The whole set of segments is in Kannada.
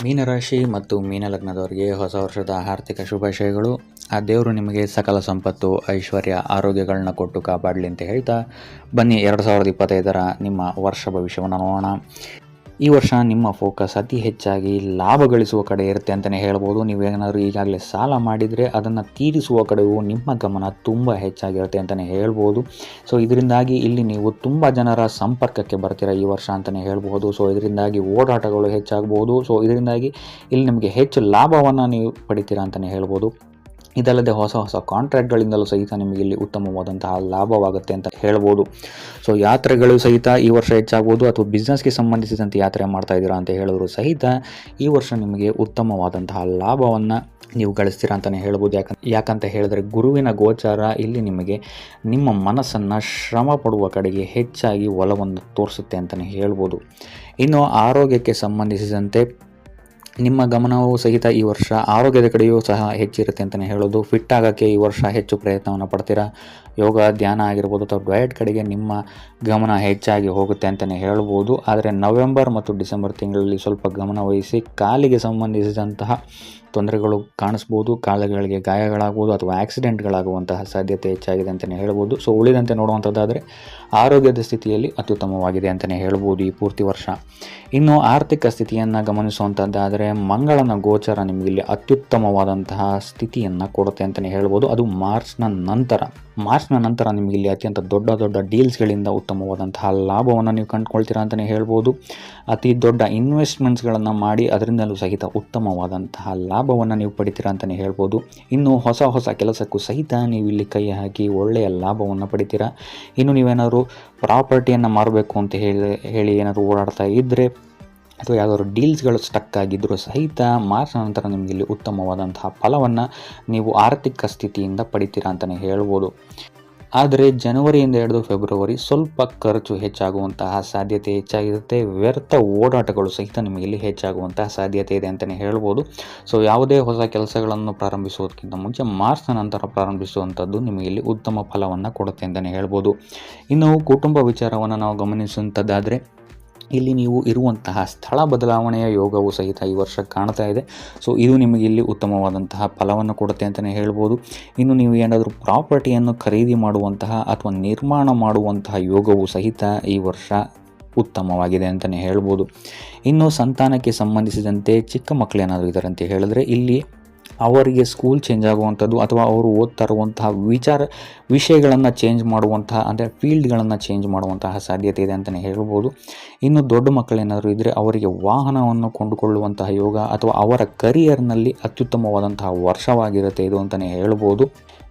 ಮೀನರಾಶಿ ಮತ್ತು ಮೀನಲಗ್ನದವರಿಗೆ ಹೊಸ ವರ್ಷದ ಆರ್ಥಿಕ ಶುಭಾಶಯಗಳು. ಆ ದೇವರು ನಿಮಗೆ ಸಕಲ ಸಂಪತ್ತು, ಐಶ್ವರ್ಯ, ಆರೋಗ್ಯಗಳನ್ನ ಕೊಟ್ಟು ಕಾಪಾಡಲಿ ಅಂತ ಹೇಳ್ತಾ ಬನ್ನಿ 2025ರ ನಿಮ್ಮ ವರ್ಷ ಭವಿಷ್ಯವನ್ನು ನೋಡೋಣ. ಈ ವರ್ಷ ನಿಮ್ಮ ಫೋಕಸ್ ಅತಿ ಹೆಚ್ಚಾಗಿ ಲಾಭ ಗಳಿಸುವ ಕಡೆ ಇರುತ್ತೆ ಅಂತಲೇ ಹೇಳ್ಬೋದು. ನೀವೇನಾದರೂ ಈಗಾಗಲೇ ಸಾಲ ಮಾಡಿದರೆ ಅದನ್ನು ತೀರಿಸುವ ಕಡೆಯೂ ನಿಮ್ಮ ಗಮನ ತುಂಬ ಹೆಚ್ಚಾಗಿರುತ್ತೆ ಅಂತಲೇ ಹೇಳ್ಬೋದು. ಸೊ ಇದರಿಂದಾಗಿ ಇಲ್ಲಿ ನೀವು ತುಂಬ ಜನರ ಸಂಪರ್ಕಕ್ಕೆ ಬರ್ತೀರಾ ಈ ವರ್ಷ ಅಂತಲೇ ಹೇಳ್ಬೋದು. ಸೊ ಇದರಿಂದಾಗಿ ಓಡಾಟಗಳು ಹೆಚ್ಚಾಗ್ಬೋದು. ಸೊ ಇದರಿಂದಾಗಿ ಇಲ್ಲಿ ನಿಮಗೆ ಹೆಚ್ಚು ಲಾಭವನ್ನು ನೀವು ಪಡಿತೀರಾ ಅಂತಲೇ ಹೇಳ್ಬೋದು. ಇದಲ್ಲದೆ ಹೊಸ ಹೊಸ ಕಾಂಟ್ರಾಕ್ಟ್ಗಳಿಂದಲೂ ಸಹಿತ ನಿಮಗೆ ಇಲ್ಲಿ ಉತ್ತಮವಾದಂತಹ ಲಾಭವಾಗುತ್ತೆ ಅಂತ ಹೇಳ್ಬೋದು. ಸೊ ಯಾತ್ರೆಗಳು ಸಹಿತ ಈ ವರ್ಷ ಹೆಚ್ಚಾಗ್ಬೋದು, ಅಥವಾ ಬಿಸ್ನೆಸ್ಗೆ ಸಂಬಂಧಿಸಿದಂತೆ ಯಾತ್ರೆ ಮಾಡ್ತಾ ಇದ್ದೀರಾ ಅಂತ ಹೇಳಿದ್ರು ಸಹಿತ ಈ ವರ್ಷ ನಿಮಗೆ ಉತ್ತಮವಾದಂತಹ ಲಾಭವನ್ನು ನೀವು ಗಳಿಸ್ತೀರಾ ಅಂತಲೇ ಹೇಳ್ಬೋದು. ಯಾಕಂತ ಹೇಳಿದ್ರೆ ಗುರುವಿನ ಗೋಚಾರ ಇಲ್ಲಿ ನಿಮಗೆ ನಿಮ್ಮ ಮನಸ್ಸನ್ನು ಶ್ರಮ ಪಡುವ ಕಡೆಗೆ ಹೆಚ್ಚಾಗಿ ಒಲವನ್ನು ತೋರಿಸುತ್ತೆ ಅಂತಲೇ ಹೇಳ್ಬೋದು. ಇನ್ನು ಆರೋಗ್ಯಕ್ಕೆ ಸಂಬಂಧಿಸಿದಂತೆ ನಿಮ್ಮ ಗಮನವೂ ಸಹಿತ ಈ ವರ್ಷ ಆರೋಗ್ಯದ ಕಡೆಯೂ ಸಹ ಹೆಚ್ಚಿರುತ್ತೆ ಅಂತಲೇ ಹೇಳೋದು. ಫಿಟ್ ಆಗೋಕ್ಕೆ ಈ ವರ್ಷ ಹೆಚ್ಚು ಪ್ರಯತ್ನವನ್ನು ಪಡ್ತೀರಾ. ಯೋಗ, ಧ್ಯಾನ ಆಗಿರ್ಬೋದು ಅಥವಾ ಡಯಟ್ ಕಡೆಗೆ ನಿಮ್ಮ ಗಮನ ಹೆಚ್ಚಾಗಿ ಹೋಗುತ್ತೆ ಅಂತಲೇ ಹೇಳ್ಬೋದು. ಆದರೆ ನವೆಂಬರ್ ಮತ್ತು ಡಿಸೆಂಬರ್ ತಿಂಗಳಲ್ಲಿ ಸ್ವಲ್ಪ ಗಮನ ವಹಿಸಿ. ಕಾಲಿಗೆ ಸಂಬಂಧಿಸಿದಂತಹ ತೊಂದರೆಗಳು ಕಾಣಿಸ್ಬೋದು, ಕಾಲುಗಳಿಗೆ ಗಾಯಗಳಾಗ್ಬೋದು ಅಥವಾ ಆಕ್ಸಿಡೆಂಟ್ಗಳಾಗುವಂತಹ ಸಾಧ್ಯತೆ ಹೆಚ್ಚಾಗಿದೆ ಅಂತಲೇ ಹೇಳ್ಬೋದು. ಸೊ ಉಳಿದಂತೆ ನೋಡುವಂಥದ್ದಾದರೆ ಆರೋಗ್ಯದ ಸ್ಥಿತಿಯಲ್ಲಿ ಅತ್ಯುತ್ತಮವಾಗಿದೆ ಅಂತಲೇ ಹೇಳ್ಬೋದು ಈ ಪೂರ್ತಿ ವರ್ಷ. ಇನ್ನು ಆರ್ಥಿಕ ಸ್ಥಿತಿಯನ್ನು ಗಮನಿಸುವಂಥದ್ದಾದರೆ ಮಂಗಳನ ಗೋಚರ ನಿಮಗಿಲ್ಲಿ ಅತ್ಯುತ್ತಮವಾದಂತಹ ಸ್ಥಿತಿಯನ್ನು ಕೊಡುತ್ತೆ ಅಂತಲೇ ಹೇಳ್ಬೋದು. ಅದು ಮಾರ್ಚ್ನ ನಂತರ ನಿಮಗಿಲ್ಲಿ ಅತ್ಯಂತ ದೊಡ್ಡ ದೊಡ್ಡ ಡೀಲ್ಸ್ಗಳಿಂದ ಉತ್ತಮವಾದಂತಹ ಲಾಭವನ್ನು ನೀವು ಕಂಡುಕೊಳ್ತೀರಾ ಅಂತಲೇ ಹೇಳ್ಬೋದು. ಅತಿ ದೊಡ್ಡ ಇನ್ವೆಸ್ಟ್ಮೆಂಟ್ಸ್ಗಳನ್ನು ಮಾಡಿ ಅದರಿಂದಲೂ ಸಹಿತ ಉತ್ತಮವಾದಂತಹ ಲಾಭವನ್ನು ನೀವು ಪಡಿತೀರಾ ಅಂತಲೇ ಹೇಳ್ಬೋದು. ಇನ್ನು ಹೊಸ ಕೆಲಸಕ್ಕೂ ಸಹಿತ ನೀವು ಇಲ್ಲಿ ಕೈ ಹಾಕಿ ಒಳ್ಳೆಯ ಲಾಭವನ್ನು ಪಡಿತೀರಾ. ಇನ್ನು ನೀವೇನಾದರೂ ಪ್ರಾಪರ್ಟಿಯನ್ನು ಮಾರಬೇಕು ಅಂತ ಹೇಳಿ ಏನಾದರೂ ಓಡಾಡ್ತಾ ಇದ್ದರೆ ಅಥವಾ ಯಾವುದಾದ್ರು ಡೀಲ್ಸ್ಗಳು ಸ್ಟಕ್ ಆಗಿದ್ದರೂ ಸಹಿತ ಮಾರ್ಚ್ ನಂತರ ನಿಮಗಿಲ್ಲಿ ಉತ್ತಮವಾದಂತಹ ಫಲವನ್ನು ನೀವು ಆರ್ಥಿಕ ಸ್ಥಿತಿಯಿಂದ ಪಡಿತೀರಾ ಅಂತಲೇ ಹೇಳ್ಬೋದು. ಆದರೆ ಜನವರಿಯಿಂದ ಹಿಡಿದು ಫೆಬ್ರವರಿ ಸ್ವಲ್ಪ ಖರ್ಚು ಹೆಚ್ಚಾಗುವಂತಹ ಸಾಧ್ಯತೆ ಹೆಚ್ಚಾಗಿರುತ್ತೆ. ವ್ಯರ್ಥ ಓಡಾಟಗಳು ಸಹಿತ ನಿಮಗಿಲ್ಲಿ ಹೆಚ್ಚಾಗುವಂತಹ ಸಾಧ್ಯತೆ ಇದೆ ಅಂತಲೇ ಹೇಳ್ಬೋದು. ಸೊ ಯಾವುದೇ ಹೊಸ ಕೆಲಸಗಳನ್ನು ಪ್ರಾರಂಭಿಸುವುದಕ್ಕಿಂತ ಮುಂಚೆ ಮಾರ್ಚ್ನ ನಂತರ ಪ್ರಾರಂಭಿಸುವಂಥದ್ದು ನಿಮಗಿಲ್ಲಿ ಉತ್ತಮ ಫಲವನ್ನು ಕೊಡುತ್ತೆ ಅಂತಲೇ ಹೇಳ್ಬೋದು. ಇನ್ನು ಕುಟುಂಬ ವಿಚಾರವನ್ನು ನಾವು ಗಮನಿಸುವಂಥದ್ದಾದರೆ ಇಲ್ಲಿ ನೀವು ಇರುವಂತಹ ಸ್ಥಳ ಬದಲಾವಣೆಯ ಯೋಗವು ಸಹಿತ ಈ ವರ್ಷ ಕಾಣ್ತಾ ಇದೆ. ಸೊ ಇದು ನಿಮಗೆ ಇಲ್ಲಿ ಉತ್ತಮವಾದಂತಹ ಫಲವನ್ನು ಕೊಡುತ್ತೆ ಅಂತಲೇ ಹೇಳ್ಬೋದು. ಇನ್ನು ನೀವು ಏನಾದರೂ ಪ್ರಾಪರ್ಟಿಯನ್ನು ಖರೀದಿ ಮಾಡುವಂತಹ ಅಥವಾ ನಿರ್ಮಾಣ ಮಾಡುವಂತಹ ಯೋಗವು ಸಹಿತ ಈ ವರ್ಷ ಉತ್ತಮವಾಗಿದೆ ಅಂತಲೇ ಹೇಳ್ಬೋದು. ಇನ್ನು ಸಂತಾನಕ್ಕೆ ಸಂಬಂಧಿಸಿದಂತೆ ಚಿಕ್ಕ ಮಕ್ಕಳೇನಾದರೂ ಇದ್ದಾರೆ ಅಂತ ಹೇಳಿದ್ರೆ ಇಲ್ಲಿ ಅವರಿಗೆ ಸ್ಕೂಲ್ ಚೇಂಜ್ ಆಗುವಂಥದ್ದು ಅಥವಾ ಅವರು ಓದ್ತಾ ಇರುವಂತಹ ವಿಷಯಗಳನ್ನು ಚೇಂಜ್ ಮಾಡುವಂತಹ ಅಂದರೆ ಫೀಲ್ಡ್ಗಳನ್ನು ಚೇಂಜ್ ಮಾಡುವಂತಹ ಸಾಧ್ಯತೆ ಇದೆ ಅಂತಲೇ ಹೇಳ್ಬೋದು. ಇನ್ನು ದೊಡ್ಡ ಮಕ್ಕಳೇನಾದರೂ ಇದ್ದರೆ ಅವರಿಗೆ ವಾಹನವನ್ನು ಕೊಂಡುಕೊಳ್ಳುವಂತಹ ಯೋಗ ಅಥವಾ ಅವರ ಕರಿಯರ್ನಲ್ಲಿ ಅತ್ಯುತ್ತಮವಾದಂತಹ ವರ್ಷವಾಗಿರುತ್ತೆ ಇದು ಅಂತಲೇ ಹೇಳ್ಬೋದು.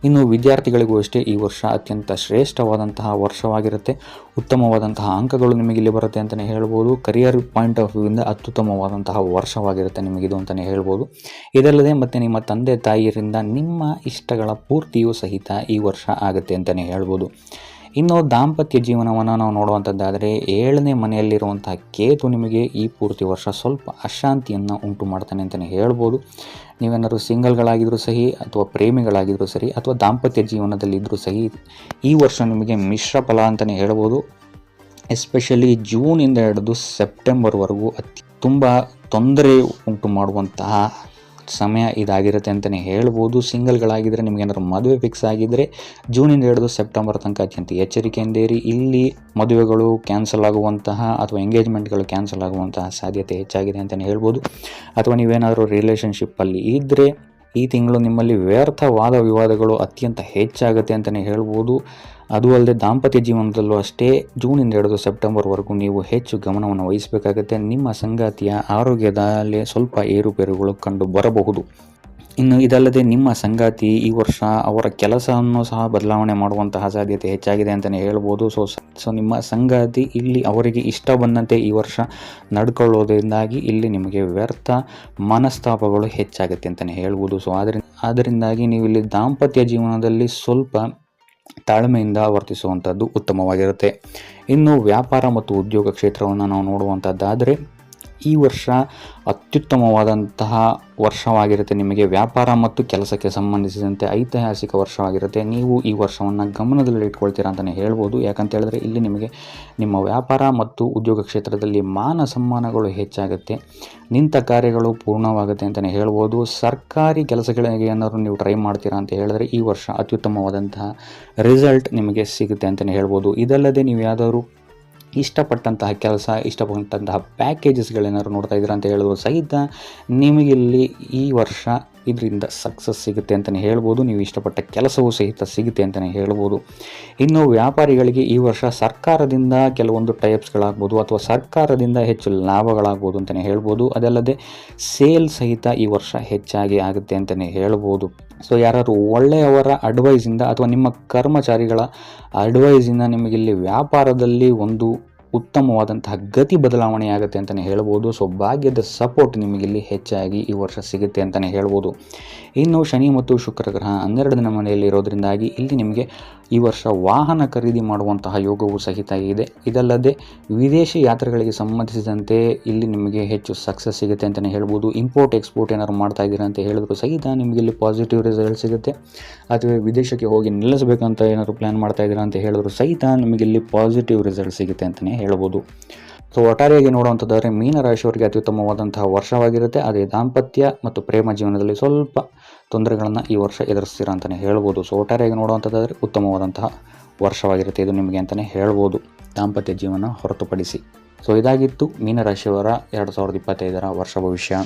ಇನ್ನು ವಿದ್ಯಾರ್ಥಿಗಳಿಗೂ ಅಷ್ಟೇ ಈ ವರ್ಷ ಅತ್ಯಂತ ಶ್ರೇಷ್ಠವಾದಂತಹ ವರ್ಷವಾಗಿರುತ್ತೆ. ಉತ್ತಮವಾದಂತಹ ಅಂಕಗಳು ನಿಮಗಿಲ್ಲಿ ಬರುತ್ತೆ ಅಂತಲೇ ಹೇಳ್ಬೋದು. ಕರಿಯರ್ ಪಾಯಿಂಟ್ ಆಫ್ ವ್ಯೂಯಿಂದ ಅತ್ಯುತ್ತಮವಾದಂತಹ ವರ್ಷವಾಗಿರುತ್ತೆ ನಿಮಗಿದು ಅಂತಲೇ ಹೇಳ್ಬೋದು. ಇದಲ್ಲದೆ ಮತ್ತು ನಿಮ್ಮ ತಂದೆ ತಾಯಿಯರಿಂದ ನಿಮ್ಮ ಇಷ್ಟಗಳ ಪೂರ್ತಿಯೂ ಸಹಿತ ಈ ವರ್ಷ ಆಗುತ್ತೆ ಅಂತಲೇ ಹೇಳ್ಬೋದು. ಇನ್ನು ದಾಂಪತ್ಯ ಜೀವನವನ್ನು ನಾವು ನೋಡುವಂಥದ್ದಾದರೆ 7ನೇ ಮನೆಯಲ್ಲಿರುವಂತಹ ಕೇತು ನಿಮಗೆ ಈ ಪೂರ್ತಿ ವರ್ಷ ಸ್ವಲ್ಪ ಅಶಾಂತಿಯನ್ನು ಉಂಟು ಮಾಡ್ತಾನೆ ಅಂತಲೇ ಹೇಳ್ಬೋದು. ನೀವೇನಾದರೂ ಸಿಂಗಲ್ಗಳಾಗಿದ್ದರೂ ಸಹಿ ಅಥವಾ ಪ್ರೇಮಿಗಳಾಗಿದ್ದರೂ ಸರಿ ಅಥವಾ ದಾಂಪತ್ಯ ಜೀವನದಲ್ಲಿದ್ದರೂ ಸಹಿ ಈ ವರ್ಷ ನಿಮಗೆ ಮಿಶ್ರ ಫಲ ಅಂತಲೇ ಹೇಳ್ಬೋದು. ಎಸ್ಪೆಷಲಿ ಜೂನಿಂದ ಹಿಡಿದು ಸೆಪ್ಟೆಂಬರ್ವರೆಗೂ ತುಂಬ ತೊಂದರೆ ಉಂಟು ಮಾಡುವಂತಹ ಸಮಯ ಇದಾಗಿರುತ್ತೆ ಅಂತಲೇ ಹೇಳ್ಬೋದು. ಸಿಂಗಲ್ಗಳಾಗಿದ್ದರೆ ನಿಮಗೇನಾದ್ರು ಮದುವೆ ಫಿಕ್ಸ್ ಆಗಿದ್ದರೆ ಜೂನಿಂದ ಹಿಡಿದು ಸೆಪ್ಟೆಂಬರ್ ತನಕ ಅತ್ಯಂತ ಎಚ್ಚರಿಕೆಯಿಂದಿರಿ. ಇಲ್ಲಿ ಮದುವೆಗಳು ಕ್ಯಾನ್ಸಲ್ ಆಗುವಂತಹ ಅಥವಾ ಎಂಗೇಜ್ಮೆಂಟ್ಗಳು ಕ್ಯಾನ್ಸಲ್ ಆಗುವಂತಹ ಸಾಧ್ಯತೆ ಹೆಚ್ಚಾಗಿದೆ ಅಂತಲೇ ಹೇಳ್ಬೋದು. ಅಥವಾ ನೀವೇನಾದರೂ ರಿಲೇಷನ್ಶಿಪ್ಪಲ್ಲಿ ಇದ್ದರೆ ಈ ತಿಂಗಳು ನಿಮ್ಮಲ್ಲಿ ವ್ಯರ್ಥವಾದ ವಿವಾದಗಳು ಅತ್ಯಂತ ಹೆಚ್ಚಾಗುತ್ತೆ ಅಂತಲೇ ಹೇಳ್ಬೋದು. ಅದು ಅಲ್ಲದೆ ದಾಂಪತ್ಯ ಜೀವನದಲ್ಲೂ ಅಷ್ಟೇ ಜೂನಿಂದ ಹಿಡಿದು ಸೆಪ್ಟೆಂಬರ್ವರೆಗೂ ನೀವು ಹೆಚ್ಚು ಗಮನವನ್ನು ವಹಿಸಬೇಕಾಗುತ್ತೆ. ನಿಮ್ಮ ಸಂಗಾತಿಯ ಆರೋಗ್ಯದಲ್ಲಿ ಸ್ವಲ್ಪ ಏರುಪೇರುಗಳು ಕಂಡು ಬರಬಹುದು. ಇನ್ನು ಇದಲ್ಲದೆ ನಿಮ್ಮ ಸಂಗಾತಿ ಈ ವರ್ಷ ಅವರ ಕೆಲಸವನ್ನು ಸಹ ಬದಲಾವಣೆ ಮಾಡುವಂತಹ ಸಾಧ್ಯತೆ ಹೆಚ್ಚಾಗಿದೆ ಅಂತಲೇ ಹೇಳ್ಬೋದು. ಸೊ ನಿಮ್ಮ ಸಂಗಾತಿ ಇಲ್ಲಿ ಅವರಿಗೆ ಇಷ್ಟ ಬಂದಂತೆ ಈ ವರ್ಷ ನಡ್ಕೊಳ್ಳೋದ್ರಿಂದಾಗಿ ಇಲ್ಲಿ ನಿಮಗೆ ವ್ಯರ್ಥ ಮನಸ್ತಾಪಗಳು ಹೆಚ್ಚಾಗುತ್ತೆ ಅಂತಲೇ ಹೇಳ್ಬೋದು. ಸೊ ಅದರಿಂದಾಗಿ ನೀವು ಇಲ್ಲಿ ದಾಂಪತ್ಯ ಜೀವನದಲ್ಲಿ ಸ್ವಲ್ಪ ತಾಳ್ಮೆಯಿಂದ ವರ್ತಿಸುವಂಥದ್ದು ಉತ್ತಮವಾಗಿರುತ್ತೆ. ಇನ್ನು ವ್ಯಾಪಾರ ಮತ್ತು ಉದ್ಯೋಗ ಕ್ಷೇತ್ರವನ್ನು ನಾವು ನೋಡುವಂಥದ್ದಾದರೆ ಈ ವರ್ಷ ಅತ್ಯುತ್ತಮವಾದಂತಹ ವರ್ಷವಾಗಿರುತ್ತೆ. ನಿಮಗೆ ವ್ಯಾಪಾರ ಮತ್ತು ಕೆಲಸಕ್ಕೆ ಸಂಬಂಧಿಸಿದಂತೆ ಐತಿಹಾಸಿಕ ವರ್ಷವಾಗಿರುತ್ತೆ. ನೀವು ಈ ವರ್ಷವನ್ನು ಗಮನದಲ್ಲಿ ಇಟ್ಕೊಳ್ತೀರಾ ಅಂತಲೇ ಹೇಳ್ಬೋದು. ಯಾಕಂತ ಹೇಳಿದ್ರೆ ಇಲ್ಲಿ ನಿಮಗೆ ನಿಮ್ಮ ವ್ಯಾಪಾರ ಮತ್ತು ಉದ್ಯೋಗ ಕ್ಷೇತ್ರದಲ್ಲಿ ಮಾನ ಸಮ್ಮಾನಗಳು ಹೆಚ್ಚಾಗುತ್ತೆ. ನಿಂತ ಕಾರ್ಯಗಳು ಪೂರ್ಣವಾಗುತ್ತೆ ಅಂತಲೇ ಹೇಳ್ಬೋದು. ಸರ್ಕಾರಿ ಕೆಲಸಗಳಿಗೆ ಏನಾದರೂ ನೀವು ಟ್ರೈ ಮಾಡ್ತೀರಾ ಅಂತ ಹೇಳಿದ್ರೆ ಈ ವರ್ಷ ಅತ್ಯುತ್ತಮವಾದಂತಹ ರಿಸಲ್ಟ್ ನಿಮಗೆ ಸಿಗುತ್ತೆ ಅಂತಲೇ ಹೇಳ್ಬೋದು. ಇದಲ್ಲದೆ ನೀವು ಯಾವುದಾದ್ರು ಇಷ್ಟಪಟ್ಟಂತಹ ಕೆಲಸ, ಇಷ್ಟಪಟ್ಟಂತಹ ಪ್ಯಾಕೇಜಸ್ಗಳೇನಾದ್ರು ನೋಡ್ತಾ ಇದ್ದೀರಾ ಅಂತ ಹೇಳಿದ್ರು ಸಹಿತ ನಿಮಗಿಲ್ಲಿ ಈ ವರ್ಷ ಇದರಿಂದ ಸಕ್ಸಸ್ ಸಿಗುತ್ತೆ ಅಂತಲೇ ಹೇಳ್ಬೋದು. ನೀವು ಇಷ್ಟಪಟ್ಟ ಕೆಲಸವೂ ಸಹಿತ ಸಿಗುತ್ತೆ ಅಂತಲೇ ಹೇಳ್ಬೋದು. ಇನ್ನು ವ್ಯಾಪಾರಿಗಳಿಗೆ ಈ ವರ್ಷ ಸರ್ಕಾರದಿಂದ ಕೆಲವೊಂದು ಟೈಪ್ಸ್ಗಳಾಗ್ಬೋದು ಅಥವಾ ಸರ್ಕಾರದಿಂದ ಹೆಚ್ಚು ಲಾಭಗಳಾಗ್ಬೋದು ಅಂತಲೇ ಹೇಳ್ಬೋದು. ಅದಲ್ಲದೆ ಸೇಲ್ ಸಹಿತ ಈ ವರ್ಷ ಹೆಚ್ಚಾಗಿ ಆಗುತ್ತೆ ಅಂತಲೇ ಹೇಳ್ಬೋದು. ಸೊ ಯಾರು ಒಳ್ಳೆಯವರ ಅಡ್ವೈಸಿಂದ ಅಥವಾ ನಿಮ್ಮ ಕರ್ಮಚಾರಿಗಳ ಅಡ್ವೈಸಿಂದ ನಿಮಗಿಲ್ಲಿ ವ್ಯಾಪಾರದಲ್ಲಿ ಒಂದು ಉತ್ತಮವಾದಂತಹ ಗತಿ ಬದಲಾವಣೆ ಆಗುತ್ತೆ ಅಂತಲೇ ಹೇಳ್ಬೋದು. ಸೊ ಭಾಗ್ಯದ ಸಪೋರ್ಟ್ ನಿಮಗಿಲ್ಲಿ ಹೆಚ್ಚಾಗಿ ಈ ವರ್ಷ ಸಿಗುತ್ತೆ ಅಂತಲೇ ಹೇಳ್ಬೋದು. ಇನ್ನು ಶನಿ ಮತ್ತು ಶುಕ್ರ ಗ್ರಹ 12ನೇ ಮನೆಯಲ್ಲಿ ಇರೋದ್ರಿಂದಾಗಿ ಇಲ್ಲಿ ನಿಮಗೆ ಈ ವರ್ಷ ವಾಹನ ಖರೀದಿ ಮಾಡುವಂತಹ ಯೋಗವೂ ಸಹಿತ ಇದೆ. ಇದಲ್ಲದೆ ವಿದೇಶಿ ಯಾತ್ರೆಗಳಿಗೆ ಸಂಬಂಧಿಸಿದಂತೆ ಇಲ್ಲಿ ನಿಮಗೆ ಹೆಚ್ಚು ಸಕ್ಸಸ್ ಸಿಗುತ್ತೆ ಅಂತಲೇ ಹೇಳ್ಬೋದು. ಇಂಪೋರ್ಟ್ ಎಕ್ಸ್ಪೋರ್ಟ್ ಏನಾದ್ರು ಮಾಡ್ತಾ ಇದ್ದೀರಾ ಅಂತ ಹೇಳಿದ್ರು ಸಹಿತ ನಿಮಗೆ ಇಲ್ಲಿ ಪಾಸಿಟಿವ್ ರಿಸಲ್ಟ್ ಸಿಗುತ್ತೆ. ಅಥವಾ ವಿದೇಶಕ್ಕೆ ಹೋಗಿ ನಿಲ್ಲಿಸಬೇಕಂತ ಏನಾದ್ರು ಪ್ಲ್ಯಾನ್ ಮಾಡ್ತಾ ಇದ್ದೀರಾ ಅಂತ ಹೇಳಿದ್ರು ಸಹಿತ ನಿಮಗೆ ಇಲ್ಲಿ ಪಾಸಿಟಿವ್ ರಿಸಲ್ಟ್ ಸಿಗುತ್ತೆ ಅಂತಲೇ ಹೇಳ್ಬೋದು. ಸೊ ಒಟ್ಟಾರೆಯಾಗಿ ನೋಡುವಂಥದ್ದಾದರೆ ಮೀನರಾಶಿಯವರಿಗೆ ಅತ್ಯುತ್ತಮವಾದಂತಹ ವರ್ಷವಾಗಿರುತ್ತೆ. ಅದೇ ದಾಂಪತ್ಯ ಮತ್ತು ಪ್ರೇಮ ಜೀವನದಲ್ಲಿ ಸ್ವಲ್ಪ ತೊಂದರೆಗಳನ್ನು ಈ ವರ್ಷ ಎದುರಿಸ್ತೀರಾ ಅಂತಲೇ ಹೇಳ್ಬೋದು. ಸೊ ಒಟ್ಟಾರೆಯಾಗಿ ನೋಡುವಂಥದ್ದಾದರೆ ಉತ್ತಮವಾದಂತಹ ವರ್ಷವಾಗಿರುತ್ತೆ ಇದು ನಿಮಗೆ ಅಂತಲೇ ಹೇಳ್ಬೋದು, ದಾಂಪತ್ಯ ಜೀವನ ಹೊರತುಪಡಿಸಿ. ಸೊ ಇದಾಗಿತ್ತು ಮೀನರಾಶಿಯವರ 2025 ವರ್ಷ ಭವಿಷ್ಯ.